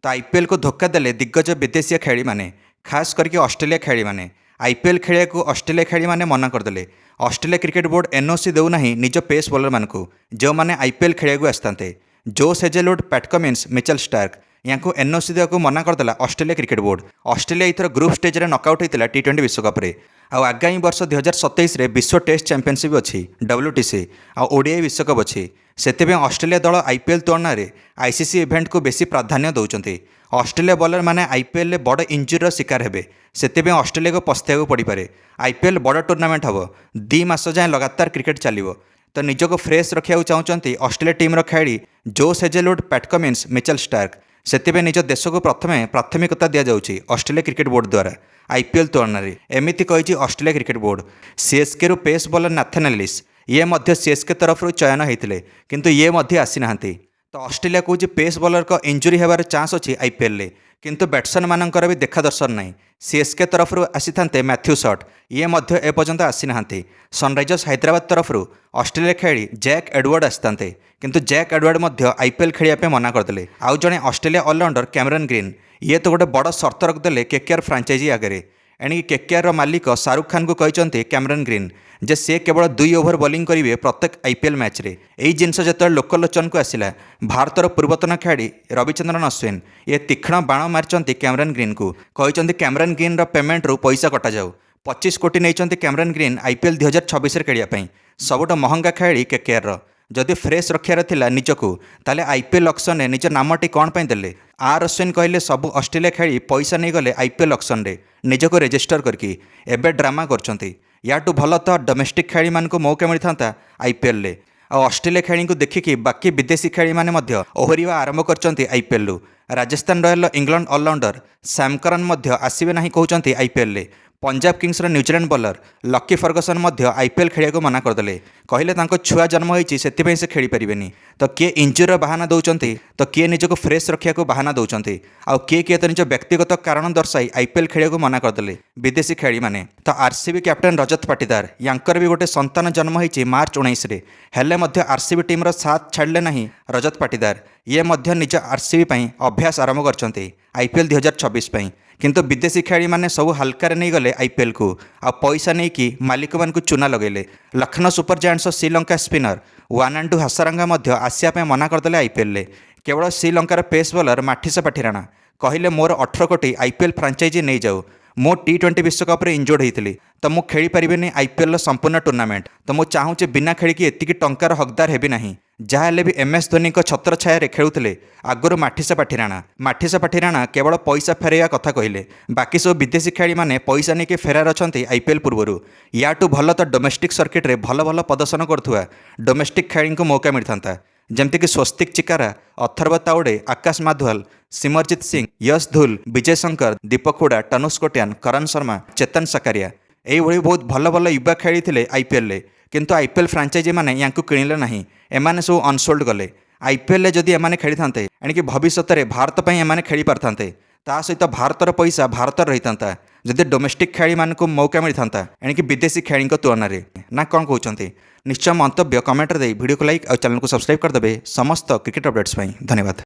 तो आईपीएल को धोखा देले दिग्गज विदेशी खेली मैंने खास करके ऑस्ट्रेलिया खेली मैंने आईपीएल खेलिया को ऑस्ट्रेलिया खेली मैंने मना करदे। ऑस्ट्रेलिया क्रिकेट बोर्ड एनओसी देना निज पेस बोलर मानक जो मैंने आईपीएल खेलिया आसते Josh Hazlewood, Pat Cummins, Mitchell Starc या एनओसी देवा मना करदेला ऑस्ट्रेलिया क्रिकेट बोर्ड। ऑस्ट्रेलिया इथर ग्रुप स्टेज में नकआउट होता टी20 विश्वकप आगामी वर्ष 2027 विश्व टेस्ट चैंपियनशिप अच्छी WTC ओडीआई विश्वकप अच्छी से ऑस्ट्रेलिया दल आईपीएल तुलना में आईसीसी इवेंट को बेसी प्राधान्य दौरान। ऑस्ट्रेलिया बॉलर मैंने आईपीएल बड़ इंजुरी शिकार हेबे से ऑस्ट्रेलिया को पछताइबा पड़ पारे। आईपीएल बड़ टूर्नामेंट हम 2 मास जाए लगातार क्रिकेट चलो तो निजक फ्रेश रखा चाहते ऑस्ट्रेलिया टीम खेली जोस Hazlewood, Pat Cummins, Mitchell Stark से निज देश को प्रथम प्राथमिकता दि जाऊँगी ऑस्ट्रेलिया क्रिकेट बोर्ड द्वारा आईपीएल तुलना में। एमती कही ऑस्ट्रेलिया क्रिकेट बोर्ड सीएसके रु पेस बॉलर नाथन एलिस ये सीएसके तरफ चयन होते किंतु ये आसी ना। तो ऑस्ट्रेलिया कौच पेस बॉलर को इंजुरी होबार चांस अच्छी आईपीएल किंतु बैट्समैन मानकर भी देखा दर्शन ना। सीएसके तरफ आसी था मैथ्यू शॉट ये एपर्यंत आसी ना। सनराइजर्स हैदराबाद तरफ ऑस्ट्रेलिया खेली जैक एडवर्ड आसते किंतु जैक एडवर्ड आईपीएल खेलिया मना करदे। आउ जड़े ऑस्ट्रेलिया ऑलराउंडर कैमरन ग्रीन ये तो गोटे बड़ शर्त रखिदे केकेआर फ्रांचाइजी आगे। एणिक केकेआर मालिक शाहरुख खान को कहते कैमरन ग्रीन जे से केवल 2 ओवर बॉलिंग करेंगे प्रत्येक आईपीएल मैच रे। यही जिनस जो लोकलोचन को आसला भारतर पूर्वतन खेलाड़ी रविचंद्रन अश्विन ये तीक्ष्ण बाण मारी कैमरन ग्रीन को कहते कैमरन ग्रीन पेमेंट रू पैसा कटा जाऊ। 25 कोटी नहीं कैमरन ग्रीन आईपीएल 2026 खेलिया सबुठ महंगा खेलाड़ी केकेआर जदि फ्रेश रखार थिला निजकू ताले आईपीएल ऑक्शन में निज नामटी कौन पे देले। आर अश्विन कहले सब ऑस्ट्रेलिया खेली पैसा नहीं गले आईपीएल ऑक्शन रे निजको रेजिस्टर करके एबे ड्रामा करछंती। याटू भल तो डोमेस्टिक खेली मान को मौका मिलता था आईपीएल रे। ऑस्ट्रेलिया खेली को देखिकी बाकी विदेशी खेली माने ओहरिवा आरंभ करछंती आईपीएल रु। Rajasthan royal England allrounder Sam Curran आसबे ना कहते आईपीएल रे। Punjab Kings New Zealand bowler Lockie Ferguson IPL खेलिया मना करदे कहले छुआ जन्म होती से खेली पारे। तो किए इंजुरी बाहाना दौरान तो किए निजक फ्रेश रखा बाहाना दौरान आउ किए तो निज व्यक्तिगत कारण दर्शाई आईपीएल खेलिया मना करदे विदेशी खेली माने। तो आरसीबी कैप्टेन रजत पाटीदार यांकर भी गोटे संतान जन्म होती मार्च 19 हेले आरसीबी टीम साथ छाड़े ना रजत पाटीदार ये निज आरसीबी अभ्यास आरंभ कर आईपीएल 2026 किंतु विदेशी खेली माने सब हल्का नहीं गले आईपीएल को आ पैसा नहीं कि मालिक मान को चूना लगेले। Lucknow super giants Sri Lanka spinner Wanindu Hasaranga आसिया मना करदे आईपीएल केवल श्रीलंकार पेस बॉलर माठिसा पाठिराणा कहले मोर 18 कोटी आईपीएल फ्रांचाइजी नहीं जाऊ मो टी20 विश्वकप रे इंजोर्ड होती तो मुझे खेली पारिबेनी आईपीएल संपूर्ण टूर्नामेंट। तो मुझे चाहूँचे बिना खेलिकी एतिकी टंकार हकदार हेबी नहीं जहाँ भी एमएस धोनी छत्र छाया खेलुले आगुरी माठिसा पाठिराणा केवल पैसा फेरैया कथा कहले। बाकी सब विदेशी खेली माने पैसा नहीं फेरार अच्छा आईपीएल पूर्व। याटू भल तो डोमेस्टिक सर्किट रे भल भल प्रदर्शन करुवा डोमेस्टिक खेली को मौका मिलता जमतीक स्वस्तिक चिकारा, अथर्व तावड़े, आकाश माधवाल, सिमरजीत सिंह, यश धुल, विजय शंकर, दीपक हुडा, तनुष कोट्यान, करण शर्मा, चेतन सकारिया यही बहुत भल भल युवा खेली थे आईपीएल किंतु आईपीएल फ्रांचाइजी मैंने या किणिले ना एमाने सब अनसोल्ड गले। आईपीएल जदि एमाने खेली था एणिक भविष्य में भारत पर एमाने खेली पारते ता सहित भारतर पैसा भारत रही था जदि डोमेस्टिक खेली मान को मौका मिलता एणिक विदेशी खेली तुलना ना कौन कहते निश्चय मंतव्य कमेंट दे वीडियो को लाइक और चैनल को सब्सक्राइब करदे समस्त क्रिकेट अपडेट्स। धन्यवाद।